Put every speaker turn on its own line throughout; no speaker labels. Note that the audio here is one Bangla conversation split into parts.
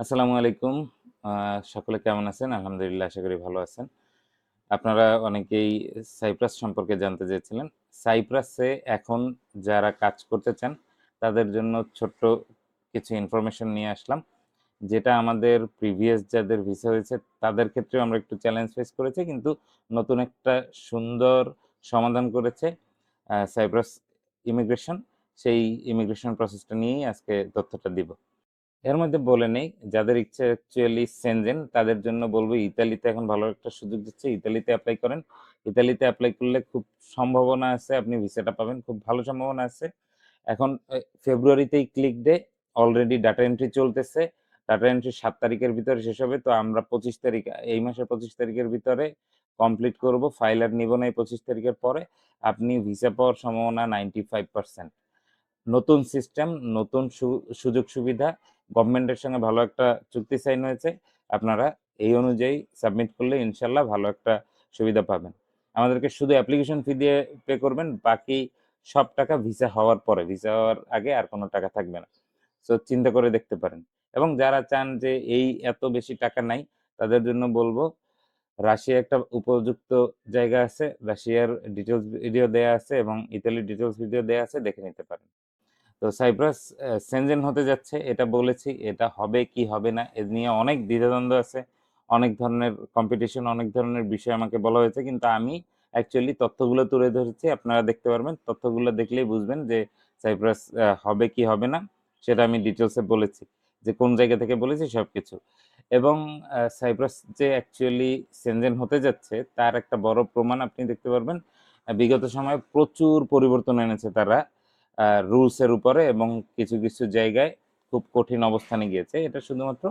আসসালামু আলাইকুম। সকলে কেমন আছেন? আলহামদুলিল্লাহ আশা করি ভালো আছেন। আপনারা অনেকেই সাইপ্রাস সম্পর্কে জানতে চেয়েছিলেন। সাইপ্রাসে এখন যারা কাজ করতে চান, তাদের জন্য ছোট্ট কিছু ইনফরমেশন নিয়ে আসলাম। যেটা আমাদের প্রিভিয়াস যাদের ভিসা হয়েছে, তাদের ক্ষেত্রেও আমরা একটু চ্যালেঞ্জ ফেস করেছি। কিন্তু নতুন একটা সুন্দর সমাধান করেছে সাইপ্রাস ইমিগ্রেশন। সেই ইমিগ্রেশন প্রসেসটা নিয়েই আজকে তথ্যটা দিব। এর মধ্যে বলে নেই, যাদের ইচ্ছে অ্যাকচুয়ালি সেনজেন তাদের জন্য বলবো ইতালিতে এখন ভালো একটা সুযোগ দিচ্ছে, ইতালিতে অ্যাপ্লাই করেন। ইতালিতে অ্যাপ্লাই করলে খুব সম্ভাবনা আছে আপনি ভিসাটা পাবেন, খুব ভালো সম্ভাবনা আছে। এখন ফেব্রুয়ারিতেই ক্লিক ডে, অলরেডি ডাটা এন্ট্রি চলতেছে। ডাটা এন্ট্রি ৭ তারিখের ভিতরে শেষ হবে, তো আমরা ২৫ তারিখ, এই মাসের ২৫ তারিখের ভিতরে কমপ্লিট করব। ফাইল আর নিব না এই ২৫ তারিখের পরে। আপনি ভিসা পাওয়ার সম্ভাবনা 95%। নতুন সিস্টেম, নতুন সুযোগ সুবিধা, গভর্নমেন্টের সঙ্গে ভালো একটা চুক্তি সাইন হয়েছে। আপনারা এই অনুযায়ী সাবমিট করলে ইনশাল্লাহ ভালো একটা সুবিধা পাবেন। আমাদেরকে শুধু অ্যাপ্লিকেশন ফি দিয়ে পে করবেন, বাকি সব টাকা ভিসা হওয়ার পরে, ভিসা হওয়ার আগে আর কোনো টাকা থাকবে না। সো চিন্তা করে দেখতে পারেন। এবং যারা চান যে এই এত বেশি টাকা নাই, তাদের জন্য বলবো রাশিয়া একটা উপযুক্ত জায়গা আছে, রাশিয়ার ডিটেলস ভিডিও দেয়া আছে এবং ইতালির ডিটেলস ভিডিও দেয়া আছে, দেখে নিতে পারেন। তো সাইপ্রাস সেনজেন হতে যাচ্ছে, এটা বলেছি। এটা হবে কি হবে না এ নিয়ে অনেক দ্বিধাদ্বন্দ্ব আছে, অনেক ধরনের কম্পিটিশন, অনেক ধরনের বিষয় আমাকে বলা হয়েছে, কিন্তু আমি অ্যাকচুয়ালি তথ্যগুলো তুলে ধরেছি। আপনারা দেখতে পারবেন, তথ্যগুলো দেখলেই বুঝবেন যে সাইপ্রাস হবে কি হবে না। সেটা আমি ডিটেলসে বলেছি, যে কোন জায়গা থেকে বলেছি সব কিছু। এবং সাইপ্রাস যে অ্যাকচুয়ালি সেনজেন হতে যাচ্ছে তার একটা বড় প্রমাণ আপনি দেখতে পারবেন। বিগত সময়ে প্রচুর পরিবর্তন এনেছে তারা রুলসের উপরে, এবং কিছু কিছু জায়গায় খুব কঠিন অবস্থানে গিয়েছে। এটা শুধুমাত্র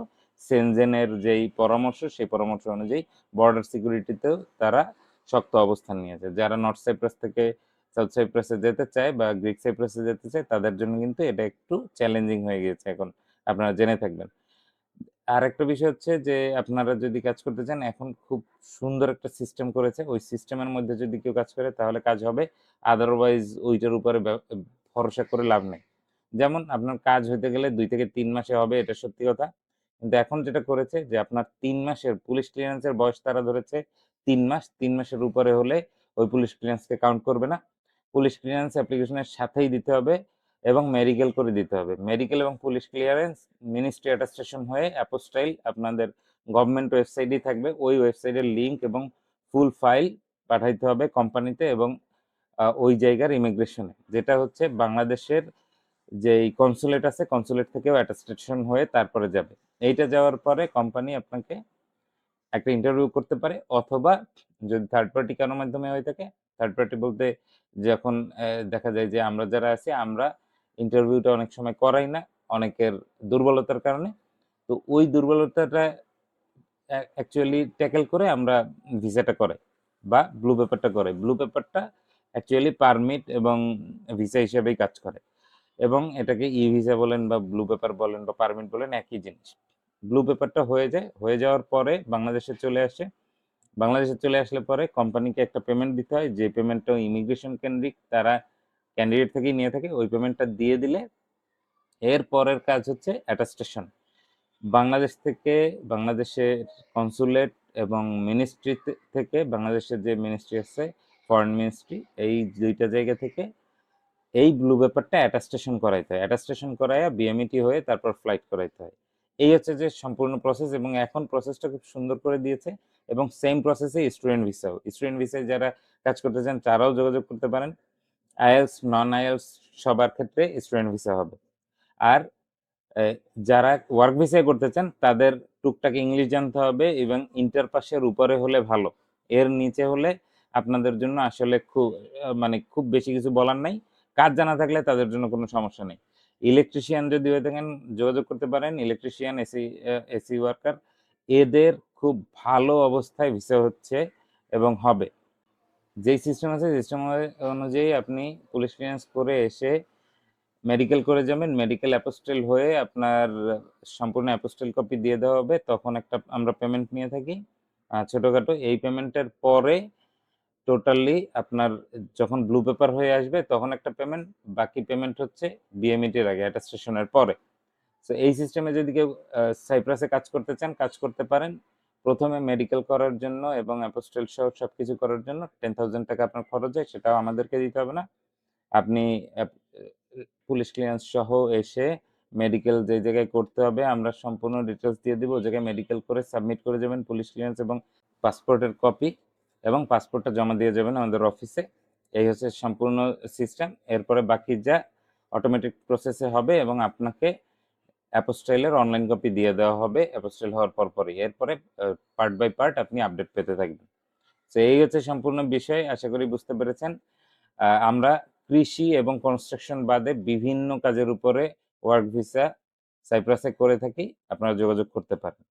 সেনজেনের যেই পরামর্শ, সেই পরামর্শ অনুযায়ী বর্ডার সিকিউরিটিতেও তারা শক্ত অবস্থান নিয়েছে। যারা নর্থ সাইপ্রাস থেকে সাউথ সাইপ্রাসে যেতে চায় বা গ্রিক সাইপ্রাসে যেতে চায়, তাদের জন্য কিন্তু এটা একটু চ্যালেঞ্জিং হয়ে গিয়েছে এখন, আপনারা জেনে থাকবেন। আরেকটা বিষয় হচ্ছে যে আপনারা যদি কাজ করতে চান, এখন খুব সুন্দর একটা সিস্টেম করেছে। ওই সিস্টেমের মধ্যে যদি কেউ কাজ করে তাহলে কাজ হবে। আদারওয়াইজ ওইটার উপরে ভরসা করে লাভ নেই। যেমন আপনার কাজ হইতে গেলে ২ থেকে ৩ মাসে হবে, এটা সত্যি কথা। কিন্তু এখন যেটা করেছে যে আপনার ৩ মাসের পুলিশ ক্লিয়ারেন্সের বয়স তারা ধরেছে ৩ মাস। ৩ মাসের উপরে হলে ওই পুলিশ ক্লিয়ারেন্সকে কাউন্ট করবে না। পুলিশ ক্লিয়ারেন্স অ্যাপ্লিকেশনের সাথেই দিতে হবে এবং মেডিকেল করে দিতে হবে। মেডিকেল এবং পুলিশ ক্লিয়ারেন্স মিনিস্ট্রি অ্যাটাস্টেশন হয়ে অ্যাপোস্টাইল আপনাদের গভর্নমেন্ট ওয়েবসাইটেই থাকবে। ওই ওয়েবসাইটের লিঙ্ক এবং ফুল ফাইল পাঠাইতে হবে কোম্পানিতে এবং ওই জায়গার ইমিগ্রেশনে। যেটা হচ্ছে বাংলাদেশের যেই কনসুলেট আছে, কনসুলেট থেকেও অ্যাটাস্টেশন হয়ে তারপরে যাবে। এইটা যাওয়ার পরে কোম্পানি আপনাকে একটা ইন্টারভিউ করতে পারে, অথবা যদি থার্ড পার্টি কারোর মাধ্যমে হয়ে থাকে, থার্ড পার্টি বলতে যখন দেখা যায় যে আমরা যারা আছি, আমরা ইন্টারভিউটা অনেক সময় করাই না অনেকের দুর্বলতার কারণে। তো ওই দুর্বলতাটা অ্যাকচুয়ালি ট্যাকেল করে আমরা ভিসাটা করাই, বা ব্লু পেপারটা করাই। ব্লু পেপারটা অ্যাকচুয়ালি পারমিট এবং ভিসা হিসেবেই কাজ করে, এবং এটাকে ই ভিসা বলেন বা ব্লু পেপার বলেন বা পারমিট বলেন, একই জিনিস। ব্লু পেপারটা হয়ে যায়, হয়ে যাওয়ার পরে বাংলাদেশে চলে আসে। বাংলাদেশে চলে আসলে পরে কোম্পানিকে একটা পেমেন্ট দিতে হয়, যে পেমেন্টটা ইমিগ্রেশন কেন্দ্রিক, তারা ক্যান্ডিডেট থেকেই নিয়ে থাকে। ওই পেমেন্টটা দিয়ে দিলে এর পরের কাজ হচ্ছে অ্যাটাস্টেশন। বাংলাদেশ থেকে, বাংলাদেশের কনসুলেট এবং মিনিস্ট্রি থেকে, বাংলাদেশের যে মিনিস্ট্রি আছে ফরেন মিনিস্ট্রি, এই ২টা জায়গা থেকে এই ব্লু পেপারটা অ্যাটাস্টেশন করাইতে হয়। অ্যাটাস্টেশন করাইয়া বিএমইটি হয়ে তারপর ফ্লাইট করাইতে হয়। এই হচ্ছে যে সম্পূর্ণ প্রসেস, এবং এখন প্রসেসটা খুব সুন্দর করে দিয়েছে। এবং সেম প্রসেসে স্টুডেন্ট ভিসাও, স্টুডেন্ট ভিসায় যারা কাজ করতে চান তারাও যোগাযোগ করতে পারেন। আইএলস, নন আইএলস সবার ক্ষেত্রে স্টুডেন্ট ভিসা হবে। আর এ যারা ওয়ার্ক ভিসায় করতে চান তাদের টুকটাক ইংলিশ জানতে হবে, এবং ইন্টার পাসের উপরে হলে ভালো। এর নিচে হলে আপনাদের জন্য আসলে খুব মানে খুব বেশি কিছু বলার নাই। কাজ জানা থাকলে তাদের জন্য কোনো সমস্যা নেই। ইলেকট্রিশিয়ান যদি হয়ে থাকেন যোগাযোগ করতে পারেন। ইলেকট্রিশিয়ান, এসি ওয়ার্কার, এদের খুব ভালো অবস্থায় ভিসা হচ্ছে এবং হবে। যেই সিস্টেম আছে সিস্টেম অনুযায়ী আপনি পুলিশ ক্লিয়ারেন্স করে এসে মেডিকেল করে যাবেন। মেডিকেল অ্যাপোস্টেল হয়ে আপনার সম্পূর্ণ অ্যাপোস্টেল কপি দিয়ে দেওয়া হবে। তখন একটা আমরা পেমেন্ট নিয়ে থাকি ছোটখাটো। এই পেমেন্টের পরে টোটালি আপনার যখন ব্লু পেপার হয়ে আসবে তখন একটা পেমেন্ট, বাকি পেমেন্ট হচ্ছে বিএমইটির আগে অ্যাটাস্টেশনের পরে। সো এই সিস্টেমে যদি কেউ সাইপ্রাসে কাজ করতে চান, কাজ করতে পারেন। প্রথমে মেডিকেল করার জন্য এবং অ্যাপোস্টেল সহ সবকিছু করার জন্য ৳10,000 আপনার খরচ হয়, সেটাও আমাদেরকে দিতে হবে না। আপনি পুলিশ ক্লিয়ারেন্স সহ এসে মেডিকেল যে জায়গায় করতে হবে আমরা সম্পূর্ণ ডিটেলস দিয়ে দিব। ওই জায়গায় মেডিকেল করে সাবমিট করে যাবেন পুলিশ ক্লিয়ারেন্স এবং পাসপোর্টের কপি এবং পাসপোর্টটা জমা দিয়ে যাবেন আমাদের অফিসে। এই হচ্ছে সম্পূর্ণ সিস্টেম। এরপরে বাকি যা অটোমেটিক প্রসেসে হবে এবং আপনাকে অ্যাপোস্টাইলের অনলাইন কপি দিয়ে দেওয়া হবে অ্যাপোস্টাইল হওয়ার পরপরই। এরপরে পার্ট বাই পার্ট আপনি আপডেট পেতে থাকবেন। তো এই হচ্ছে সম্পূর্ণ বিষয়। আশা করি বুঝতে পেরেছেন। আমরা কৃষি এবং কনস্ট্রাকশন বাদে বিভিন্ন কাজের উপরে ওয়ার্ক ভিসা সাইপ্রাসে করে থাকি। আপনারা যোগাযোগ করতে পারেন।